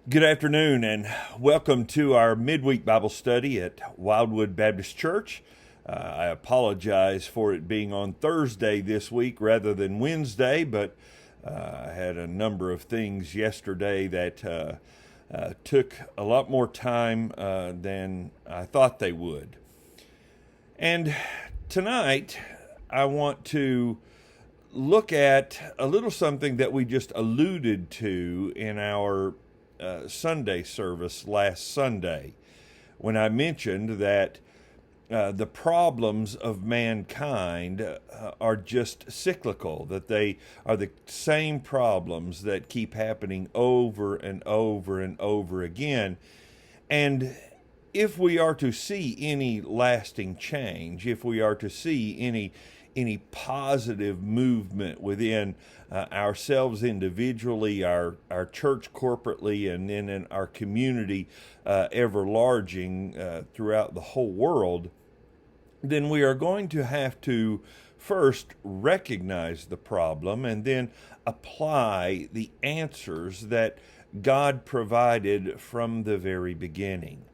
Good afternoon and welcome to our midweek Bible study at Wildwood Baptist Church. I apologize for it being on Thursday this week rather than Wednesday, but I had a number of things yesterday that took a lot more time than I thought they would. And tonight I want to look at a little something that we just alluded to in our Sunday service last Sunday when I mentioned that the problems of mankind are just cyclical, that they are the same problems that keep happening over and over and over again. And if we are to see any lasting change, if we are to see any positive movement within ourselves individually, our church corporately, and then in our community ever-larging throughout the whole world, then we are going to have to first recognize the problem and then apply the answers that God provided from the very beginning.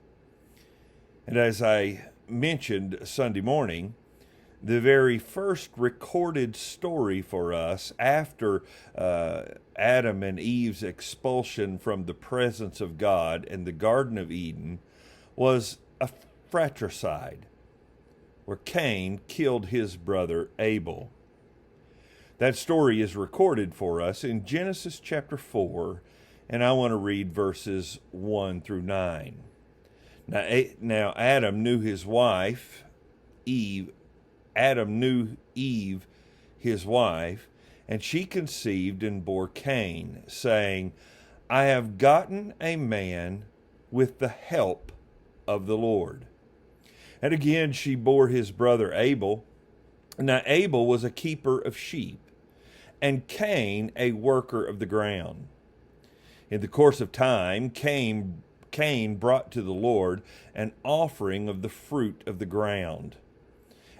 And as I mentioned Sunday morning, the very first recorded story for us after Adam and Eve's expulsion from the presence of God in the Garden of Eden was a fratricide, where Cain killed his brother Abel. That story is recorded for us in Genesis chapter 4, and I want to read verses 1 through 9. Now Adam knew his wife, Eve. Adam knew Eve, his wife, and she conceived and bore Cain, saying, I have gotten a man with the help of the Lord. And again she bore his brother Abel. Now Abel was a keeper of sheep, and Cain a worker of the ground. In the course of time, Cain brought to the Lord an offering of the fruit of the ground.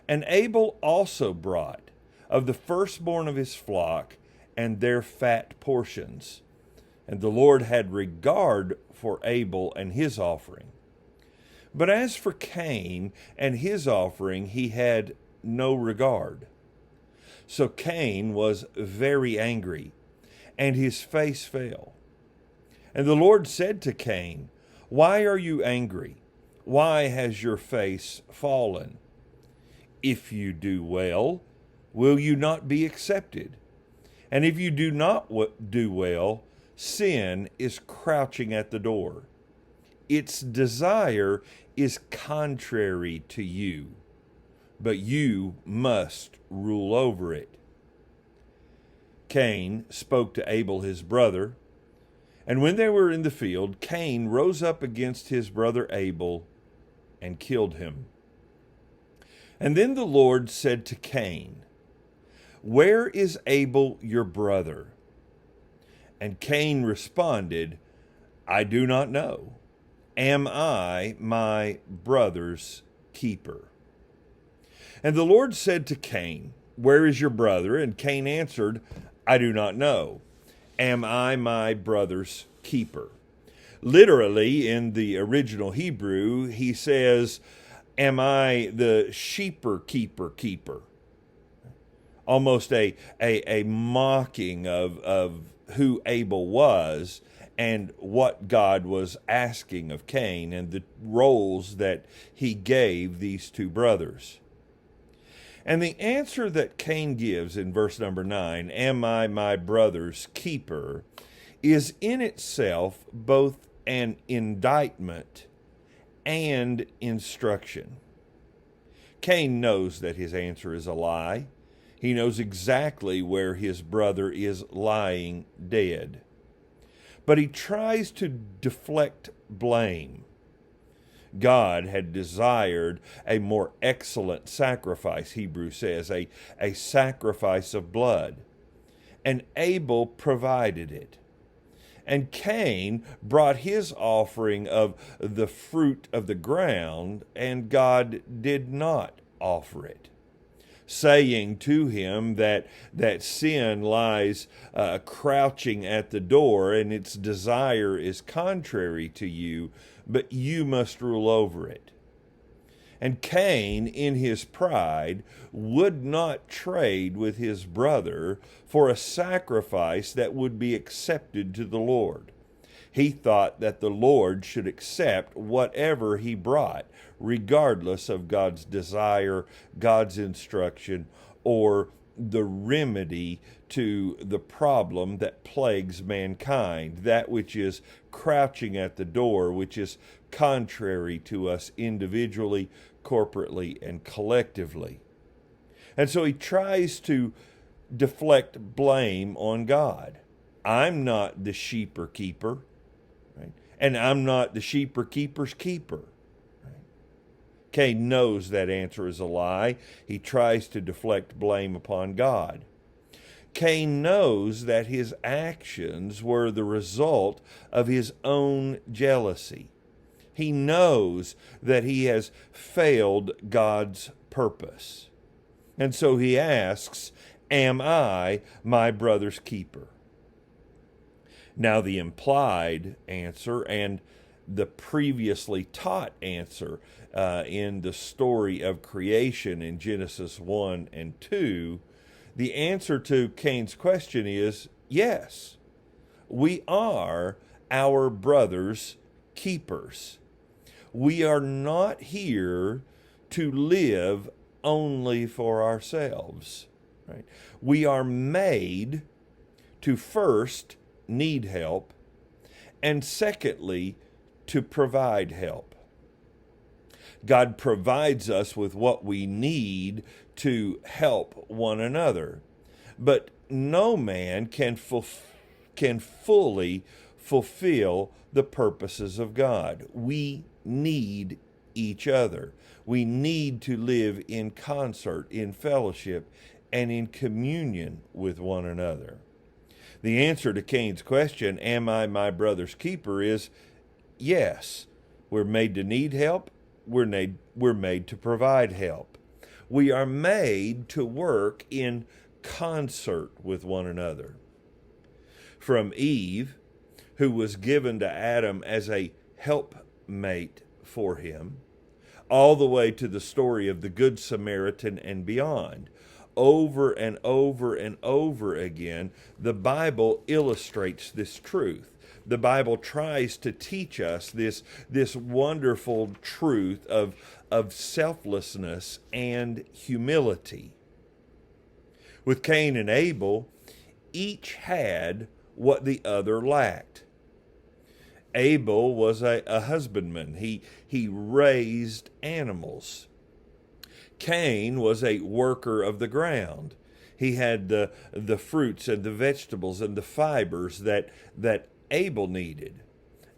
And Abel also brought of the firstborn of his flock and their fat portions. And the Lord had regard for Abel and his offering. But as for Cain and his offering, he had no regard. So Cain was very angry, and his face fell. And the Lord said to Cain, Why are you angry? Why has your face fallen? If you do well, will you not be accepted? And if you do not do well, sin is crouching at the door. Its desire is contrary to you, but you must rule over it. Cain spoke to Abel his brother, and when they were in the field, Cain rose up against his brother Abel and killed him. And then the Lord said to Cain, Where is Abel your brother? And Cain responded, I do not know. Am I my brother's keeper? And the Lord said to Cain, Where is your brother? And Cain answered, I do not know. Am I my brother's keeper? Literally, in the original Hebrew, he says, Am I the sheeper keeper? Almost a mocking of who Abel was and what God was asking of Cain and the roles that he gave these two brothers. And the answer that Cain gives in verse number 9, Am I my brother's keeper, is in itself both an indictment and instruction. Cain knows that his answer is a lie. He knows exactly where his brother is lying dead. But he tries to deflect blame. God had desired a more excellent sacrifice, Hebrews says, a sacrifice of blood. And Abel provided it. And Cain brought his offering of the fruit of the ground, and God did not offer it. saying to him that sin lies crouching at the door and its desire is contrary to you, but you must rule over it. And Cain, in his pride, would not trade with his brother for a sacrifice that would be accepted to the Lord. He thought that the Lord should accept whatever he brought, regardless of God's desire, God's instruction, or the remedy to the problem that plagues mankind, that which is crouching at the door, which is contrary to us individually, corporately, and collectively. And so he tries to deflect blame on God. I'm not the sheep or keeper, right? And I'm not the sheep or keeper's keeper. Right? Cain knows that answer is a lie. He tries to deflect blame upon God. Cain knows that his actions were the result of his own jealousy. He knows that he has failed God's purpose. And so he asks, am I my brother's keeper? Now, the implied answer and the previously taught answer in the story of creation in Genesis 1 and 2, the answer to Cain's question is yes, we are our brother's keepers. We are not here to live only for ourselves. Right? We are made to first need help, and secondly, to provide help. God provides us with what we need to help one another, but no man can fully fulfill the purposes of God. We need each other. We need to live in concert, in fellowship, and in communion with one another. The answer to Cain's question, am I my brother's keeper, is yes. We're made to need help. We're made to provide help. We are made to work in concert with one another. From Eve, who was given to Adam as a helpmate for him, all the way to the story of the Good Samaritan and beyond. Over and over and over again, the Bible illustrates this truth. The Bible tries to teach us this wonderful truth of selflessness and humility. With Cain and Abel, each had what the other lacked. Abel was a husbandman. He raised animals. Cain was a worker of the ground. He had the fruits and the vegetables and the fibers that Abel needed.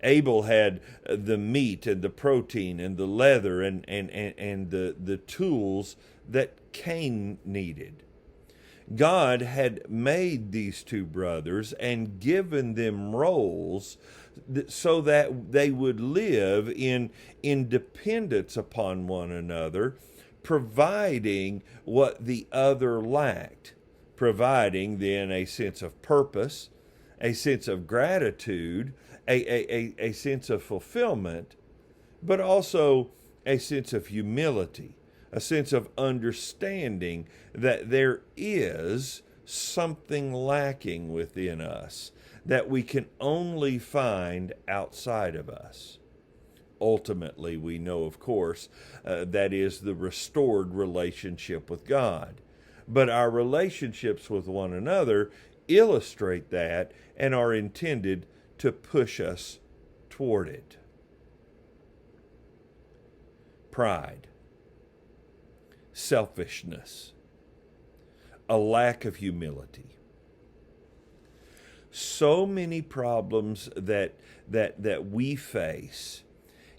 Abel had the meat and the protein and the leather and the tools that Cain needed. God had made these two brothers and given them roles so that they would live in dependence upon one another, providing what the other lacked, providing then a sense of purpose, a sense of gratitude, a sense of fulfillment, but also a sense of humility, a sense of understanding that there is something lacking within us that we can only find outside of us. Ultimately, we know, of course, that is the restored relationship with God. But our relationships with one another illustrate that and are intended to push us toward it. Pride, selfishness, a lack of humility. So many problems that we face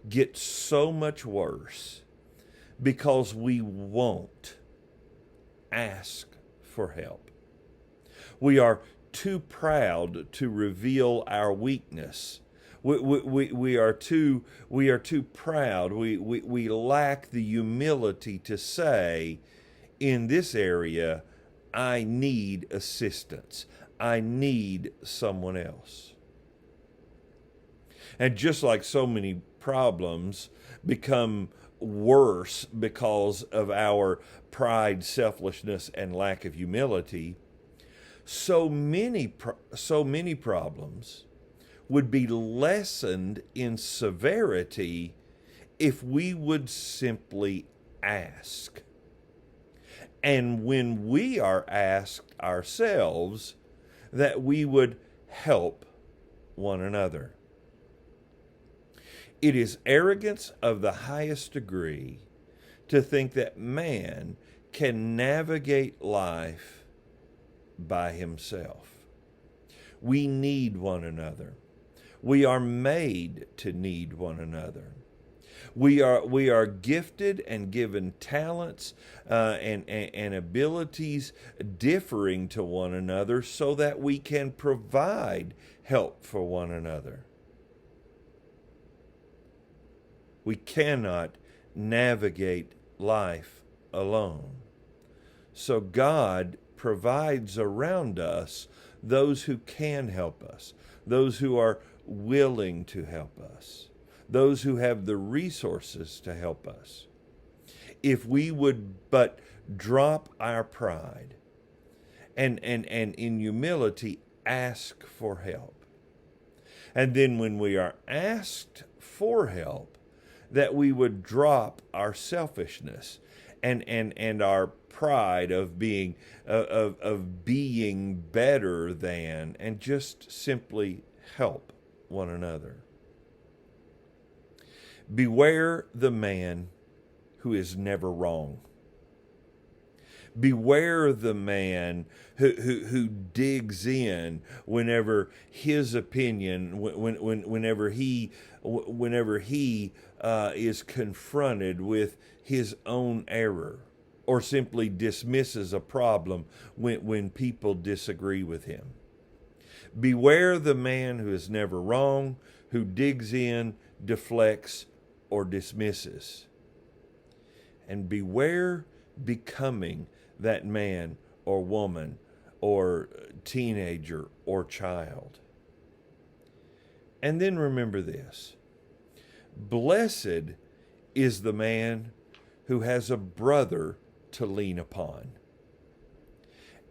get so much worse because we won't ask for help. We are too proud to reveal our weakness. We are too proud. We lack the humility to say, in this area, I need assistance. I need someone else. And just like so many problems become worse because of our pride, selfishness, and lack of humility, so many problems would be lessened in severity if we would simply ask. And when we are asked ourselves, that we would help one another. It is arrogance of the highest degree to think that man can navigate life by himself. We need one another. We are made to need one another. We are gifted and given talents and abilities differing to one another so that we can provide help for one another. We cannot navigate life alone. So God provides around us those who can help us, those who are willing to help us, those who have the resources to help us. If we would but drop our pride and in humility ask for help. And then when we are asked for help, that we would drop our selfishness and our pride of being being better than, and just simply help one another. Beware the man who is never wrong. Beware the man who digs in whenever his opinion, whenever he is confronted with his own error, or simply dismisses a problem when people disagree with him. Beware the man who is never wrong, who digs in, deflects, or dismisses. And beware becoming that man or woman or teenager or child. And then remember this: blessed is the man who has a brother to lean upon,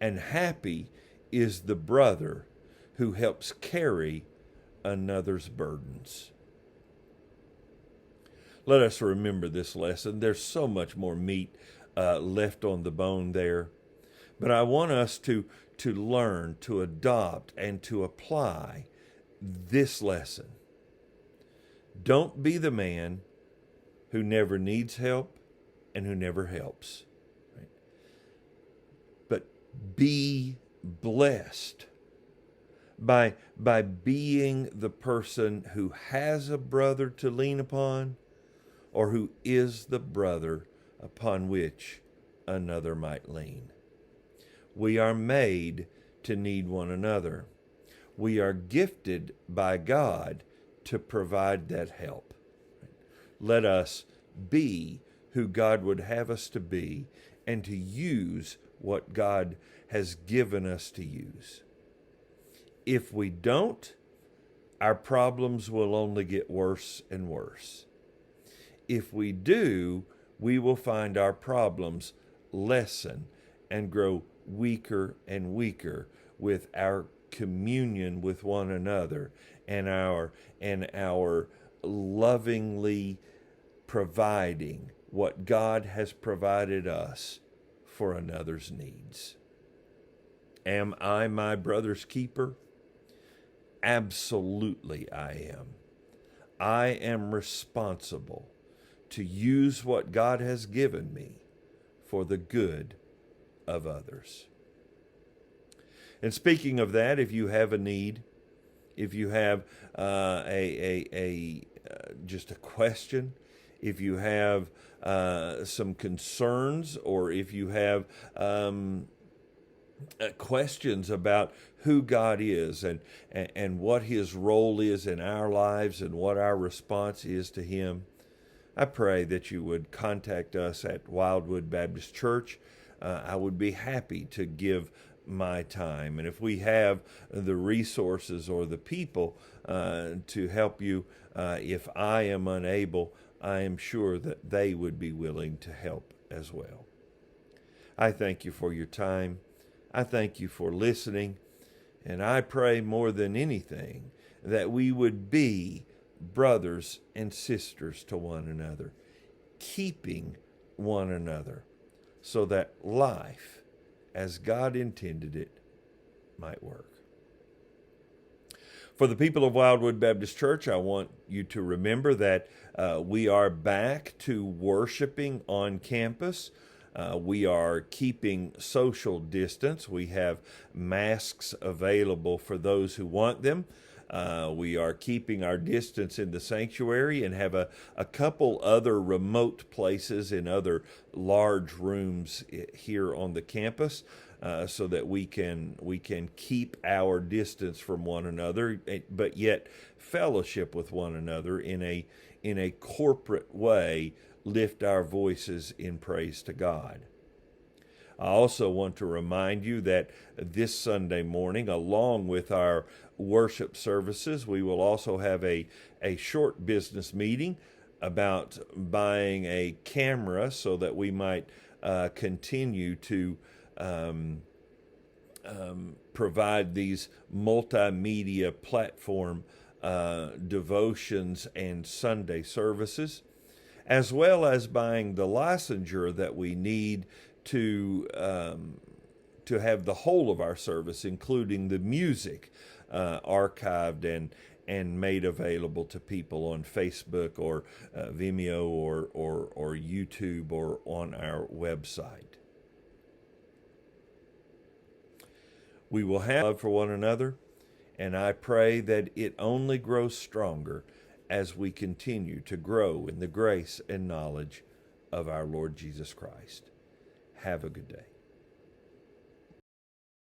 and happy is the brother who helps carry another's burdens. Let us remember this lesson. There's so much more meat left on the bone there. But I want us to learn, to adopt, and to apply this lesson. Don't be the man who never needs help and who never helps. Right? But be blessed by being the person who has a brother to lean upon, or who is the brother upon which another might lean. We are made to need one another. We are gifted by God to provide that help. Let us be who God would have us to be, and to use what God has given us to use. If we don't, our problems will only get worse and worse. If we do, we will find our problems lessen and grow weaker and weaker with our communion with one another and our lovingly providing what God has provided us for another's needs. Am I my brother's keeper? Absolutely I am. I am responsible to use what God has given me for the good of others. And speaking of that, if you have a need, if you have just a question, if you have some concerns, or if you have questions about who God is and what His role is in our lives and what our response is to Him, I pray that you would contact us at Wildwood Baptist Church. I would be happy to give my time. And if we have the resources or the people to help you, if I am unable, I am sure that they would be willing to help as well. I thank you for your time. I thank you for listening. And I pray more than anything that we would be brothers and sisters to one another, keeping one another, so that life, as God intended it, might work. For the people of Wildwood Baptist Church, I want you to remember that we are back to worshiping on campus. We are keeping social distance. We have masks available for those who want them. We are keeping our distance in the sanctuary and have a couple other remote places in other large rooms here on the campus, so that we can keep our distance from one another, but yet fellowship with one another in a corporate way, lift our voices in praise to God. I also want to remind you that this Sunday morning, along with our worship services, we will also have a short business meeting about buying a camera so that we might continue to provide these multimedia platform devotions and Sunday services, as well as buying the licensure that we need to have the whole of our service, including the music, archived and made available to people on Facebook or Vimeo or YouTube or on our website. We will have love for one another, and I pray that it only grows stronger as we continue to grow in the grace and knowledge of our Lord Jesus Christ. Have a good day.